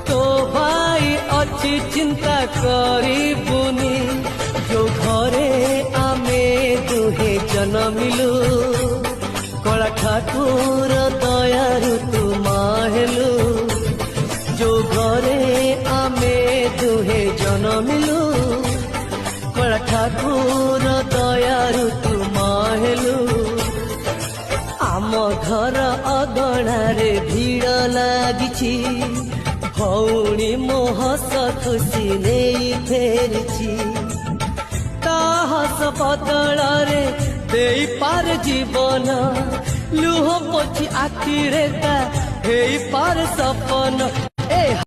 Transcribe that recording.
तो भाई अच्छी चिंता करिबुनी जो घरे आमे दुहे जन्मिलु कला ठाकुर दयारु तू माहेलु जो घरे आमे दुहे जन्मिलु कला ठाकुर दयारु तू माहेलु आम घर अगणारे भीड़ लागिछि भौणी मो हस खुशी नहीं फेरिछि ता हस बदଳରେ देई पार जीवन लुह पोछि आखिरे ता हेई पार सपन।